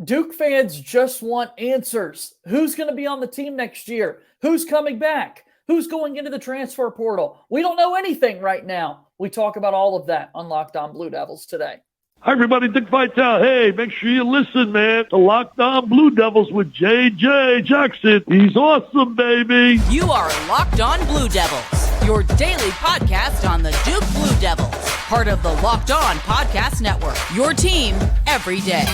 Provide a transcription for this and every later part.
Duke fans just want answers. Who's going to be on the team next year? Who's coming back? Who's going into the transfer portal? We don't know anything right now. We talk about all of that on Locked On Blue Devils today. Hi, everybody. Dick Vitale. Hey, make sure you listen, man, to Locked On Blue Devils with J.J. Jackson. He's awesome, baby. You are Locked On Blue Devils, your daily podcast on the Duke Blue Devils, part of the Locked On Podcast Network, your team every day.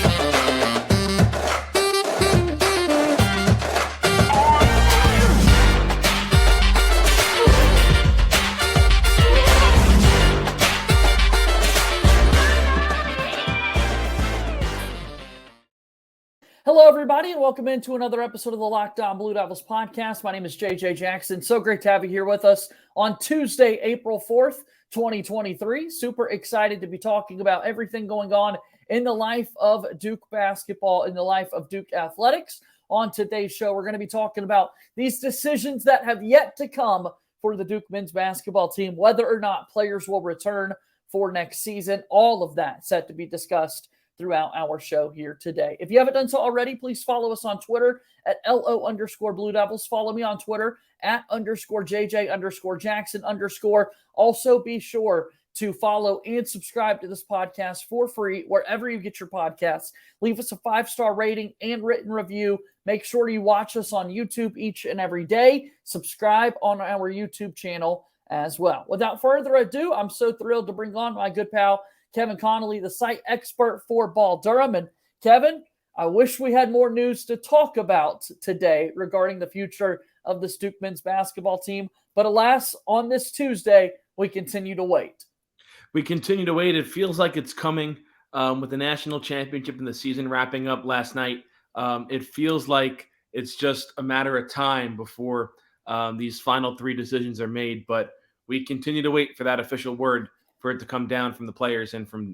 Hello, everybody, and welcome into another episode of the Locked On Blue Devils podcast. My name is JJ Jackson. So great to have you here with us on Tuesday, April 4th, 2023. Super excited to be talking about everything going on in the life of Duke basketball, in the life of Duke athletics. On today's show, we're going to be talking about these decisions that have yet to come for the Duke men's basketball team, whether or not players will return for next season. All of that set to be discussed throughout our show here today. If you haven't done so already, please follow us on Twitter at LO_Blue Devils. Follow me on Twitter at _JJ_Jackson_. Also be sure to follow and subscribe to this podcast for free wherever you get your podcasts. Leave us a 5-star rating and written review. Make sure you watch us on YouTube each and every day. Subscribe on our YouTube channel as well. Without further ado, I'm so thrilled to bring on my good pal, Kevin Connelly, the site expert for Ball Durham. And Kevin, I wish we had more news to talk about today regarding the future of the Duke men's basketball team. But alas, on this Tuesday, we continue to wait. We continue to wait. It feels like it's coming with the national championship and the season wrapping up last night. It feels like it's just a matter of time before these final three decisions are made. But we continue to wait for that official word for it to come down from the players and from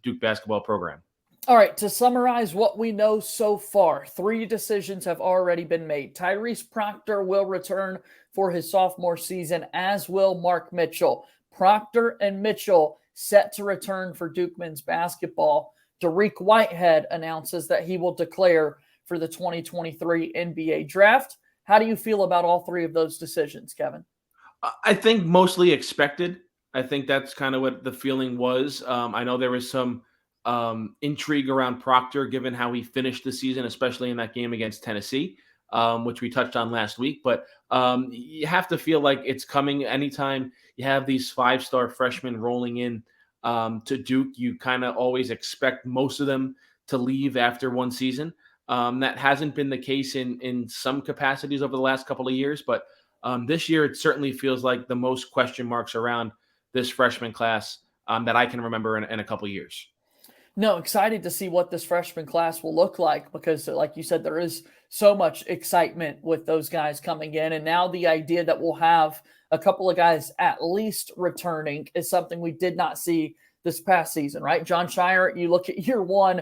Duke basketball program. All right, to summarize what we know so far, 3 decisions have already been made. Tyrese Proctor will return for his sophomore season, as will Mark Mitchell. Proctor and Mitchell set to return for Duke men's basketball. Dereck Whitehead announces that he will declare for the 2023 NBA draft. How do you feel about all 3 of those decisions, Kevin? I think mostly expected. I think that's kind of what the feeling was. I know there was some intrigue around Proctor, given how he finished the season, especially in that game against Tennessee, which we touched on last week. But you have to feel like it's coming anytime you have these 5-star freshmen rolling in to Duke. You kind of always expect most of them to leave after one season. That hasn't been the case in some capacities over the last couple of years. But this year, it certainly feels like the most question marks around this freshman class that I can remember in a couple of years. No, excited to see what this freshman class will look like because, like you said, there is so much excitement with those guys coming in. And now the idea that we'll have a couple of guys at least returning is something we did not see this past season, right? Jon Scheyer, you look at year one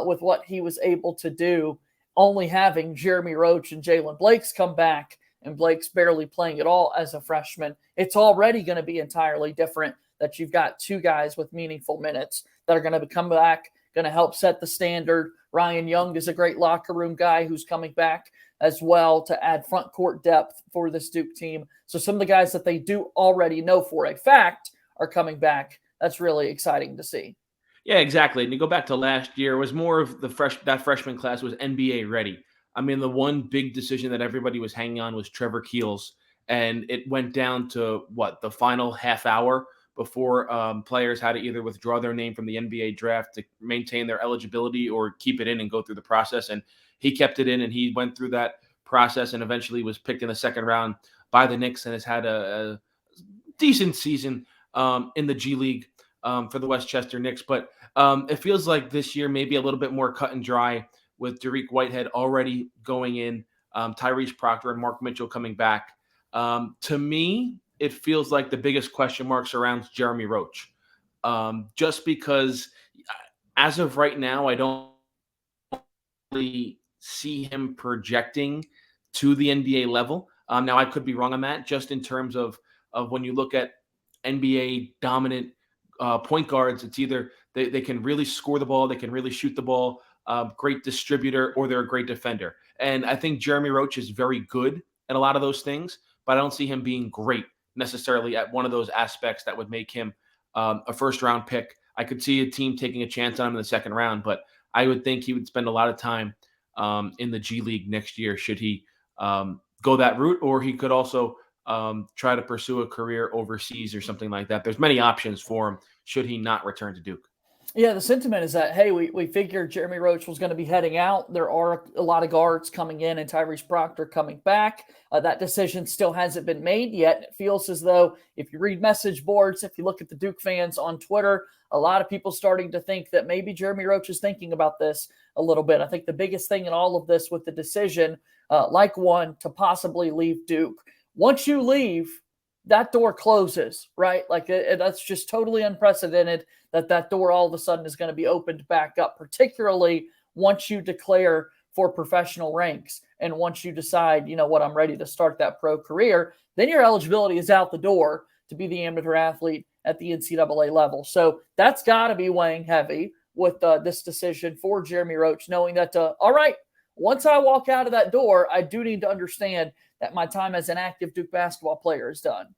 with what he was able to do, only having Jeremy Roach and Jalen Blakes come back, and Blake's barely playing at all as a freshman. It's already going to be entirely different that you've got 2 guys with meaningful minutes that are going to come back, going to help set the standard. Ryan Young is a great locker room guy who's coming back as well to add front court depth for this Duke team. So some of the guys that they do already know for a fact are coming back. That's really exciting to see. Yeah, exactly. And you go back to last year, it was more of that freshman class was NBA ready. I mean, the one big decision that everybody was hanging on was Trevor Keels, and it went down to the final half hour before players had to either withdraw their name from the NBA draft to maintain their eligibility or keep it in and go through the process. And he kept it in, and he went through that process and eventually was picked in the second round by the Knicks and has had a decent season in the G League for the Westchester Knicks. But it feels like this year maybe a little bit more cut and dry, with Dereck Whitehead already going in, Tyrese Proctor and Mark Mitchell coming back. To me, it feels like the biggest question mark surrounds Jeremy Roach. Just because as of right now, I don't really see him projecting to the NBA level. Now, I could be wrong on that, just in terms of when you look at NBA dominant point guards, it's either They can really score the ball. They can really shoot the ball. Great distributor, or they're a great defender. And I think Jeremy Roach is very good at a lot of those things, but I don't see him being great necessarily at one of those aspects that would make him a first-round pick. I could see a team taking a chance on him in the second round, but I would think he would spend a lot of time in the G League next year should he go that route, or he could also try to pursue a career overseas or something like that. There's many options for him should he not return to Duke. Yeah, the sentiment is that, hey, we figured Jeremy Roach was going to be heading out. There are a lot of guards coming in and Tyrese Proctor coming back. That decision still hasn't been made yet. It feels as though if you read message boards, if you look at the Duke fans on Twitter, a lot of people starting to think that maybe Jeremy Roach is thinking about this a little bit. I think the biggest thing in all of this with the decision, to possibly leave Duke. Once you leave, that door closes, right? That's just totally unprecedented that door all of a sudden is going to be opened back up, particularly once you declare for professional ranks and once you decide, I'm ready to start that pro career, then your eligibility is out the door to be the amateur athlete at the NCAA level. So that's got to be weighing heavy with this decision for Jeremy Roach, knowing that, all right, once I walk out of that door, I do need to understand that my time as an active Duke basketball player is done.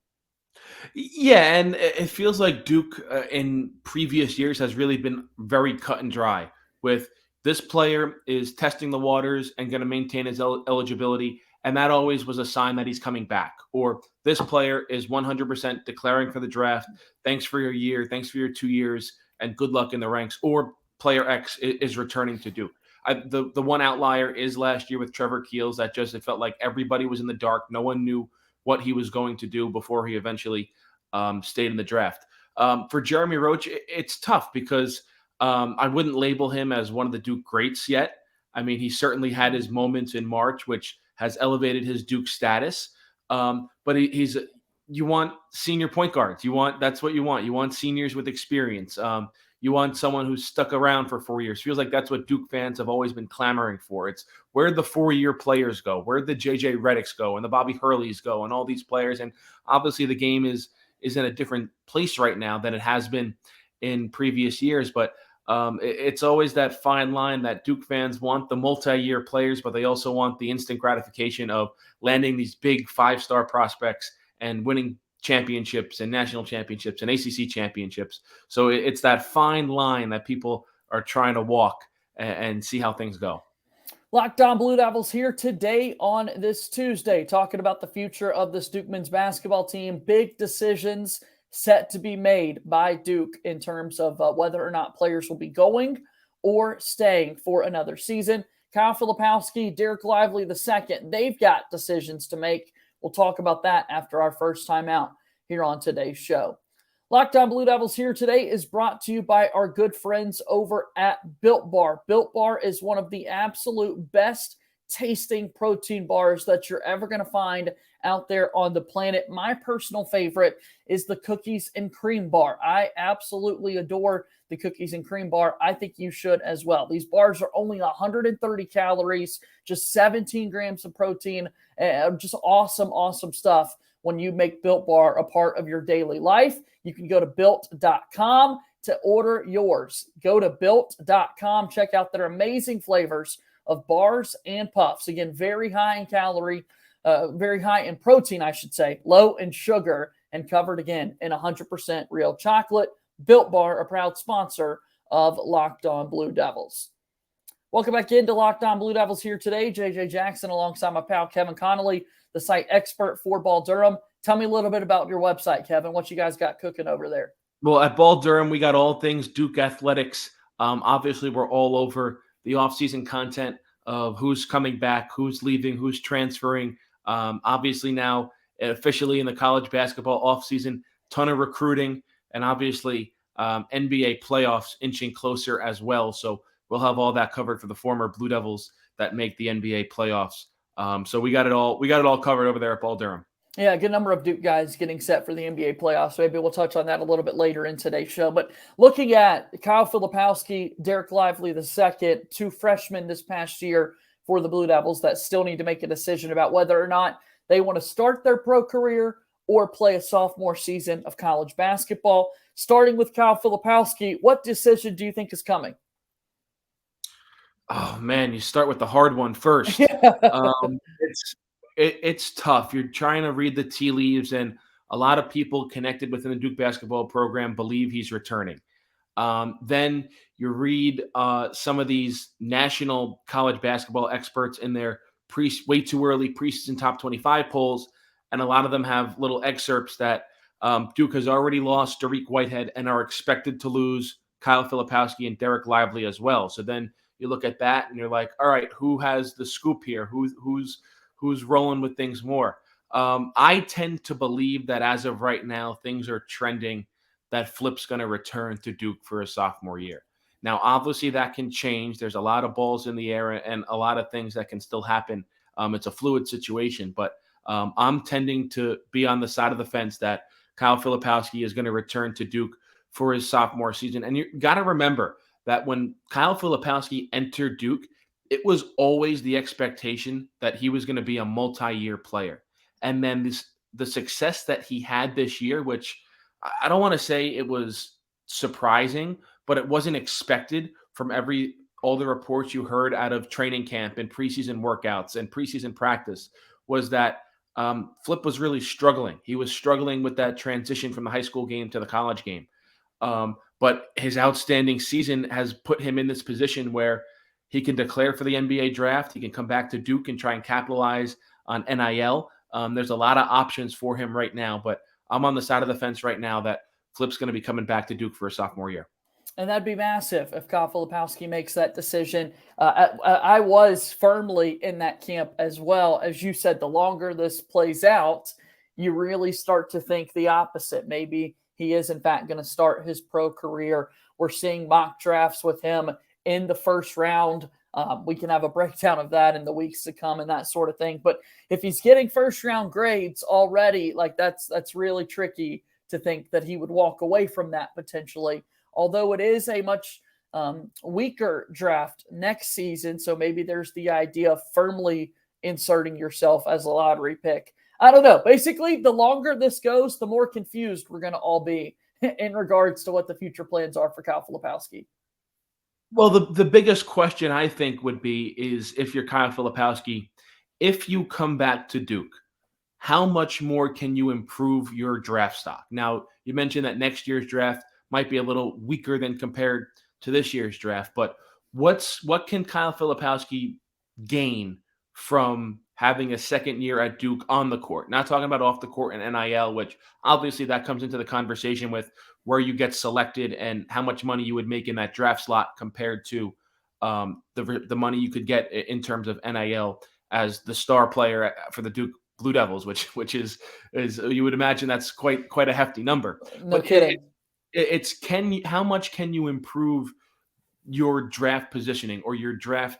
Yeah, and it feels like Duke in previous years has really been very cut and dry with this player is testing the waters and going to maintain his eligibility, and that always was a sign that he's coming back. Or this player is 100% declaring for the draft. Thanks for your year. Thanks for your 2 years, and good luck in the ranks. Or player X is returning to Duke. The one outlier is last year with Trevor Keels. That just it felt like everybody was in the dark. No one knew what he was going to do before he eventually stayed in the draft. For Jeremy Roach, it's tough because I wouldn't label him as one of the Duke greats yet. I mean, he certainly had his moments in March, which has elevated his Duke status. But you want senior point guards. That's what you want. You want seniors with experience. You want someone who's stuck around for 4 years. Feels like that's what Duke fans have always been clamoring for. It's where'd the 4-year players go? Where'd the J.J. Redicks go and the Bobby Hurleys go and all these players? And obviously the game is in a different place right now than it has been in previous years. But it's always that fine line that Duke fans want the multi-year players, but they also want the instant gratification of landing these big 5-star prospects and winning championships and national championships and ACC championships. So it's that fine line that people are trying to walk and see how things go. Locked On Blue Devils here today on this Tuesday, talking about the future of this Duke men's basketball team. Big decisions set to be made by Duke in terms of whether or not players will be going or staying for another season. Kyle Filipowski, Dereck Lively II, they've got decisions to make. We'll talk about that after our first time out here on today's show. Locked On Blue Devils here today is brought to you by our good friends over at Built Bar. Built Bar is one of the absolute best tasting protein bars that you're ever going to find out there on the planet. My personal favorite is the cookies and cream bar. I absolutely adore the cookies and cream bar. I think you should as well. These bars are only 130 calories, just 17 grams of protein, just awesome stuff when you make Built Bar a part of your daily life. You can go to built.com to order yours. Go to built.com, check out their amazing flavors of bars and puffs. Again, very high in calorie, very high in protein, I should say, low in sugar, and covered again in 100% real chocolate. Built Bar, a proud sponsor of Locked On Blue Devils. Welcome back into Locked On Blue Devils here today. JJ Jackson alongside my pal Kevin Connelly, the site expert for Ball Durham. Tell me a little bit about your website, Kevin. What you guys got cooking over there? Well, at Ball Durham, we got all things Duke athletics. Obviously, we're all over the offseason content of who's coming back, who's leaving, who's transferring. Obviously now officially in the college basketball offseason, ton of recruiting, and obviously NBA playoffs inching closer as well. So we'll have all that covered for the former Blue Devils that make the NBA playoffs. So we got it all covered over there at Ball Durham. Yeah, a good number of Duke guys getting set for the NBA playoffs. Maybe we'll touch on that a little bit later in today's show. But looking at Kyle Filipowski, Dereck Lively II, 2 freshmen this past year for the Blue Devils that still need to make a decision about whether or not they want to start their pro career or play a sophomore season of college basketball. Starting with Kyle Filipowski, what decision do you think is coming? Oh man, you start with the hard one first. It's tough. You're trying to read the tea leaves, and a lot of people connected within the Duke basketball program believe he's returning. Then you read some of these national college basketball experts in their way too early preseason top 25 polls, and a lot of them have little excerpts that Duke has already lost Dereck Whitehead and are expected to lose Kyle Filipowski and Dereck Lively as well. So then you look at that and you're like, all right, who has the scoop here? Who's rolling with things more? I tend to believe that as of right now, things are trending that Flip's going to return to Duke for his sophomore year. Now, obviously, that can change. There's a lot of balls in the air and a lot of things that can still happen. It's a fluid situation, but I'm tending to be on the side of the fence that Kyle Filipowski is going to return to Duke for his sophomore season. And you got to remember that when Kyle Filipowski entered Duke, it was always the expectation that he was going to be a multi-year player. And then the success that he had this year, which I don't want to say it was surprising, but it wasn't expected from all the reports you heard out of training camp and preseason workouts and preseason practice, was that Flip was really struggling. He was struggling with that transition from the high school game to the college game. But his outstanding season has put him in this position where he can declare for the NBA draft. He can come back to Duke and try and capitalize on NIL. There's a lot of options for him right now, but I'm on the side of the fence right now that Flip's going to be coming back to Duke for a sophomore year. And that'd be massive if Kyle Filipowski makes that decision. I was firmly in that camp as well. As you said, the longer this plays out, you really start to think the opposite. Maybe he is, in fact, going to start his pro career. We're seeing mock drafts with him in the first round. We can have a breakdown of that in the weeks to come and that sort of thing. But if he's getting first round grades already, like that's really tricky to think that he would walk away from that potentially. Although it is a much weaker draft next season, so maybe there's the idea of firmly inserting yourself as a lottery pick. I don't know. Basically, the longer this goes, the more confused we're going to all be in regards to what the future plans are for Kyle Filipowski. Well, the biggest question I think would be is if you're Kyle Filipowski, if you come back to Duke, how much more can you improve your draft stock? Now, you mentioned that next year's draft might be a little weaker than compared to this year's draft, but what can Kyle Filipowski gain from having a second year at Duke on the court? Not talking about off the court and NIL, which obviously that comes into the conversation with where you get selected and how much money you would make in that draft slot compared to the money you could get in terms of NIL as the star player for the Duke Blue Devils, which is you would imagine that's quite a hefty number. No kidding. How much can you improve your draft positioning or your draft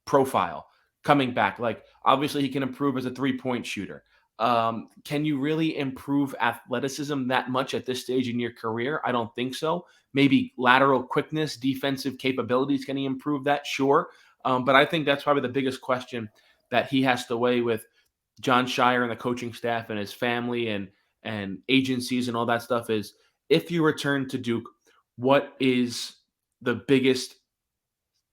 profile coming back? Like obviously he can improve as a 3-point shooter. Can you really improve athleticism that much at this stage in your career? I don't think so. Maybe lateral quickness, defensive capabilities. Can he improve that? Sure. But I think that's probably the biggest question that he has to weigh with John Shire and the coaching staff and his family and agencies and all that stuff is if you return to Duke, what is the biggest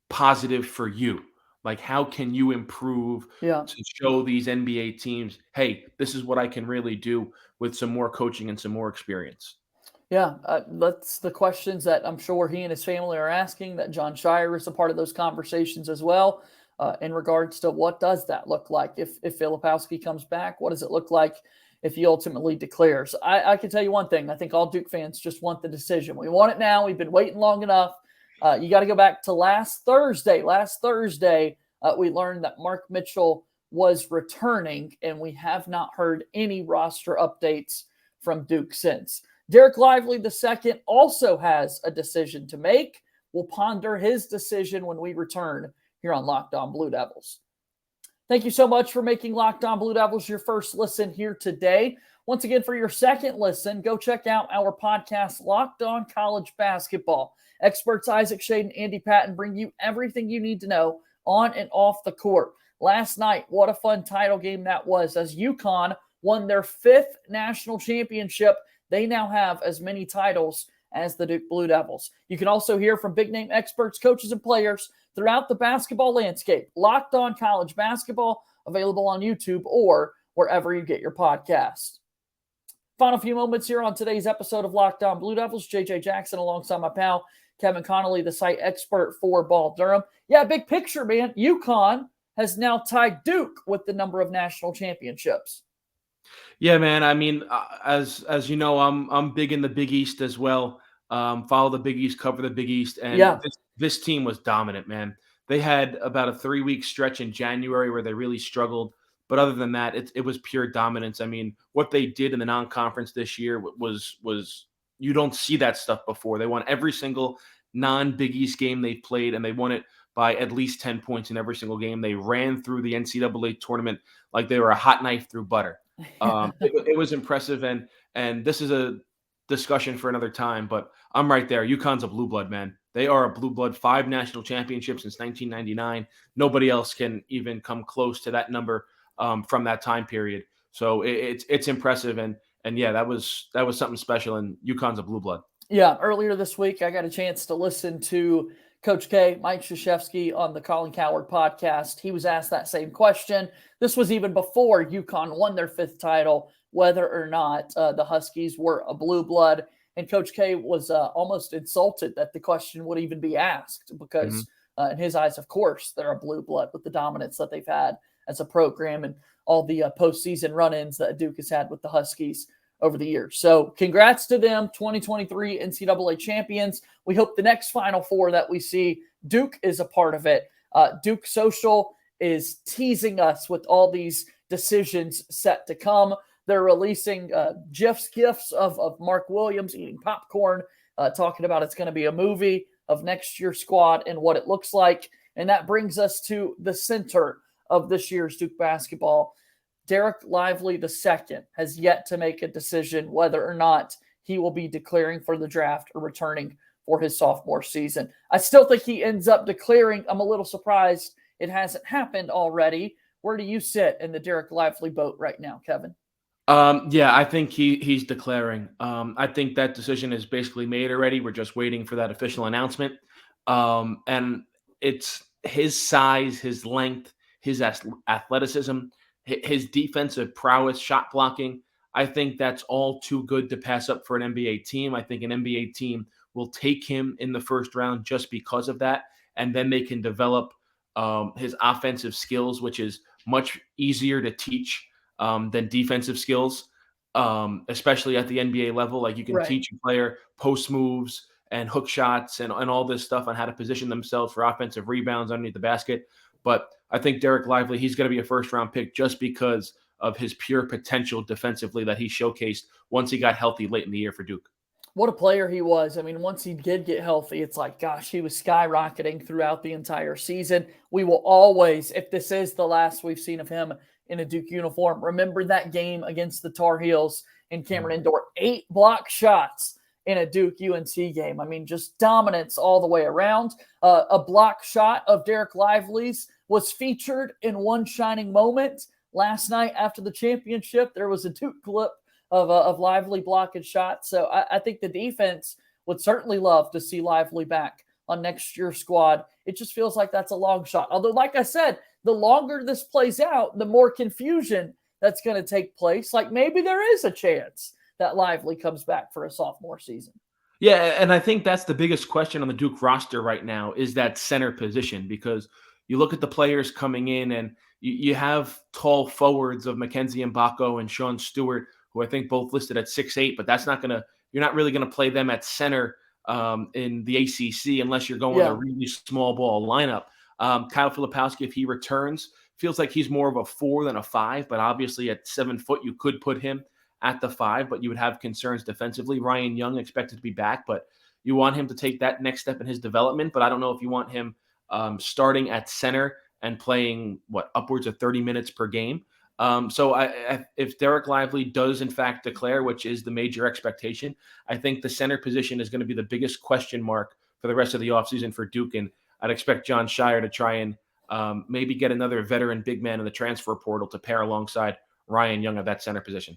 positive for you? Like, how can you improve to show these NBA teams, hey, this is what I can really do with some more coaching and some more experience? Yeah, that's the questions that I'm sure he and his family are asking, that John Shire is a part of those conversations as well, in regards to what does that look like if Filipowski comes back? What does it look like if he ultimately declares? I can tell you one thing. I think all Duke fans just want the decision. We want it now. We've been waiting long enough. You got to go back to last Thursday. Last Thursday, we learned that Mark Mitchell was returning, and we have not heard any roster updates from Duke since. Dereck Lively II also has a decision to make. We'll ponder his decision when we return here on Locked On Blue Devils. Thank you so much for making Locked On Blue Devils your first listen here today. Once again, for your second listen, go check out our podcast, Locked On College Basketball. Experts Isaac Shade and Andy Patton bring you everything you need to know on and off the court. Last night, what a fun title game that was as UConn won their 5th national championship. they now have as many titles as the Duke Blue Devils. You can also hear from big-name experts, coaches, and players throughout the basketball landscape. Locked On College Basketball, available on YouTube or wherever you get your podcast. Final few moments here on today's episode of Locked On Blue Devils. JJ Jackson alongside my pal Kevin Connelly, the site expert for Ball Durham. Yeah, big picture, man. UConn has now tied Duke with the number of national championships. Yeah, man. I mean, as you know, I'm big in the Big East as well. Follow the Big East, cover the Big East, and this team was dominant, man. They had about a 3-week stretch in January where they really struggled, but other than that, it was pure dominance. I mean, what they did in the non-conference this year was you don't see that stuff before. They won every single non-Big East game they played, and they won it by at least 10 points in every single game. They ran through the NCAA tournament like they were a hot knife through butter. It was impressive, and this is a discussion for another time, but I'm right there. UConn's a blue blood, man. They are a blue blood. 5 national championships since 1999. Nobody else can even come close to that number from that time period. So it's impressive, and yeah, that was something special, and UConn's a blue blood. Yeah, earlier this week, I got a chance to listen to Coach K, Mike Krzyzewski, on the Colin Cowherd podcast. He was asked that same question. This was even before UConn won their 5th title, whether or not the Huskies were a blue blood. And Coach K was almost insulted that the question would even be asked because in his eyes, of course, they're a blue blood with the dominance that they've had as a program and all the postseason run-ins that Duke has had with the Huskies over the years. So congrats to them, 2023 NCAA champions. We hope the next Final Four that we see, Duke is a part of it. Duke Social is teasing us with all these decisions set to come. They're releasing GIFs of Mark Williams eating popcorn, talking about it's going to be a movie of next year's squad and what it looks like. And that brings us to the center of this year's Duke basketball. Dereck Lively II has yet to make a decision whether or not he will be declaring for the draft or returning for his sophomore season. I still think he ends up declaring. I'm a little surprised it hasn't happened already. Where do you sit in the Dereck Lively boat right now, Kevin? Yeah, I think he's declaring. I think that decision is basically made already. We're just waiting for that official announcement. And it's his size, his length, his athleticism, his defensive prowess, shot blocking. I think that's all too good to pass up for an NBA team. I think an NBA team will take him in the first round just because of that. And then they can develop his offensive skills, which is much easier to teach than defensive skills, especially at the NBA level. Like you can teach a player post moves and hook shots and all this stuff on how to position themselves for offensive rebounds underneath the basket. But I think Dereck Lively, he's going to be a first-round pick just because of his pure potential defensively that he showcased once he got healthy late in the year for Duke. What a player he was. I mean, once he did get healthy, it's like, gosh, he was skyrocketing throughout the entire season. We will always, if this is the last we've seen of him in a Duke uniform, remember that game against the Tar Heels in Cameron Indoor. 8 block shots in a Duke UNC game. I mean, just dominance all the way around. A block shot of Dereck Lively's was featured in One Shining Moment last night after the championship. There was a Duke clip of Lively blocking shots. So I think the defense would certainly love to see Lively back on next year's squad. It just feels like that's a long shot. Although, like I said, the longer this plays out, the more confusion that's going to take place. Like maybe there is a chance that Lively comes back for a sophomore season. Yeah, and I think that's the biggest question on the Duke roster right now is that center position, because you look at the players coming in and you have tall forwards of Mackenzie Mbako and Sean Stewart, who I think both listed at 6'8", but you're not really going to play them at center in the ACC unless you're going with a really small ball lineup. Kyle Filipowski, if he returns, feels like he's more of a 4 than a 5, but obviously at 7 foot, you could put him at the 5, but you would have concerns defensively. Ryan Young expected to be back, but you want him to take that next step in his development, but I don't know if you want him starting at center and playing upwards of 30 minutes per game. So if Dereck Lively does in fact declare, which is the major expectation, I think the center position is going to be the biggest question mark for the rest of the offseason for Duke. And I'd expect John Shire to try and maybe get another veteran big man in the transfer portal to pair alongside Ryan Young at that center position.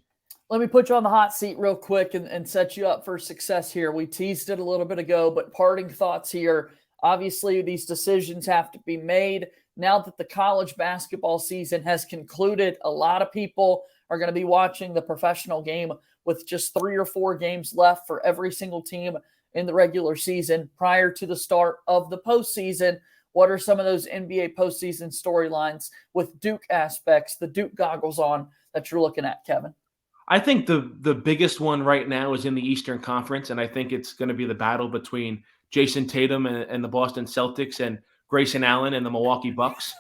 Let me put you on the hot seat real quick and set you up for success here. We teased it a little bit ago, but parting thoughts here. Obviously, these decisions have to be made. Now that the college basketball season has concluded, a lot of people are going to be watching the professional game with just 3 or 4 games left for every single team in the regular season prior to the start of the postseason. What are some of those NBA postseason storylines with Duke aspects, the Duke goggles on, that you're looking at, Kevin? I think the biggest one right now is in the Eastern Conference, and I think it's going to be the battle between Jason Tatum and the Boston Celtics and Grayson Allen and the Milwaukee Bucks.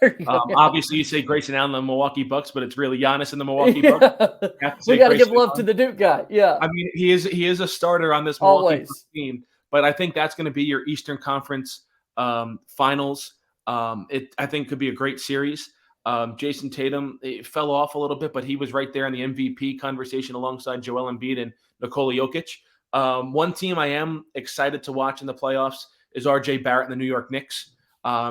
Obviously, you say Grayson Allen and the Milwaukee Bucks, but it's really Giannis and the Milwaukee Bucks. We got to give love to the Duke guy. Yeah, I mean, he is a starter on this Milwaukee Bucks team, but I think that's going to be your Eastern Conference finals. I think could be a great series. Jason Tatum fell off a little bit, but he was right there in the MVP conversation alongside Joel Embiid and Nikola Jokic. One team I am excited to watch in the playoffs is RJ Barrett and the New York Knicks.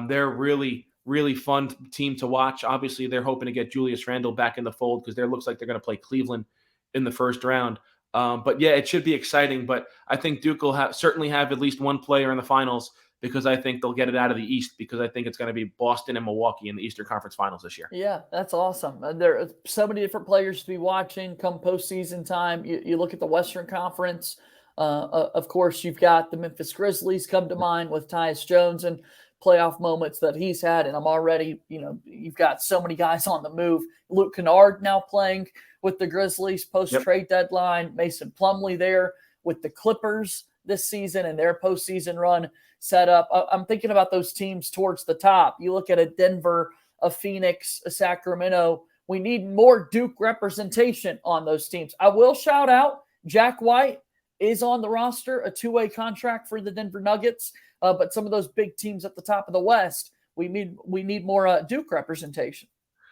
They're really, really fun team to watch. Obviously, they're hoping to get Julius Randle back in the fold because looks like they're going to play Cleveland in the first round. But yeah, it should be exciting. But I think Duke will certainly have at least one player in the finals because I think they'll get it out of the East because I think it's going to be Boston and Milwaukee in the Eastern Conference Finals this year. Yeah, that's awesome. There are so many different players to be watching come postseason time. You look at the Western Conference. Of course, you've got the Memphis Grizzlies come to mind with Tyus Jones and playoff moments that he's had. And I'm already, you've got so many guys on the move. Luke Kennard now playing with the Grizzlies post-trade deadline. Mason Plumlee there with the Clippers this season and their postseason run set up. I'm thinking about those teams towards the top. You look at a Denver, a Phoenix, a Sacramento. We need more Duke representation on those teams. I will shout out Jack White is on the roster, a 2-way contract for the Denver Nuggets. But some of those big teams at the top of the West, we need more Duke representation.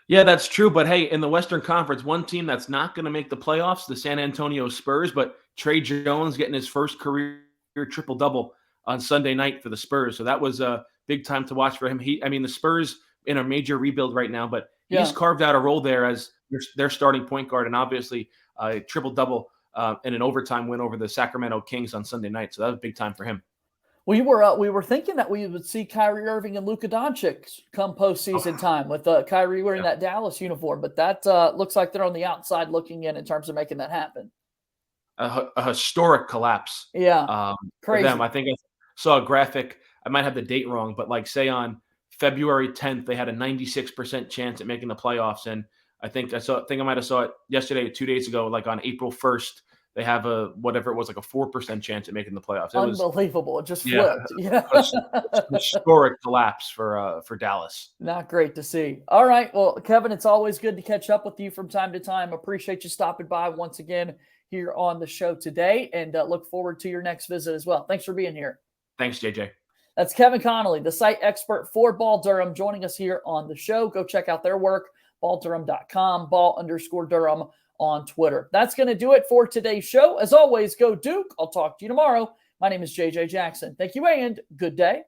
Yeah, that's true. But hey, in the Western Conference, one team that's not going to make the playoffs, the San Antonio Spurs, but Trey Jones getting his first career triple-double on Sunday night for the Spurs. So that was a big time to watch for him. The Spurs in a major rebuild right now, but he's carved out a role there as their starting point guard, and obviously a triple-double and an overtime win over the Sacramento Kings on Sunday night. So that was big time for him. We were thinking that we would see Kyrie Irving and Luka Doncic come postseason time with Kyrie wearing that Dallas uniform, but that looks like they're on the outside looking in terms of making that happen. A historic collapse. Yeah, crazy. For them. I think I saw a graphic. I might have the date wrong, but say on February 10th, they had a 96% chance at making the playoffs, and I might have saw it yesterday, 2 days ago. On April 1st, they have a 4% chance at making the playoffs. Unbelievable! It just flipped. Yeah, a historic collapse for Dallas. Not great to see. All right, well, Kevin, it's always good to catch up with you from time to time. Appreciate you stopping by once again here on the show today, and look forward to your next visit as well. Thanks for being here. Thanks, JJ. That's Kevin Connelly, the site expert for Ball Durham, joining us here on the show. Go check out their work, balldurham.com, ball_Durham on Twitter. That's going to do it for today's show. As always, go Duke. I'll talk to you tomorrow. My name is JJ Jackson. Thank you and good day.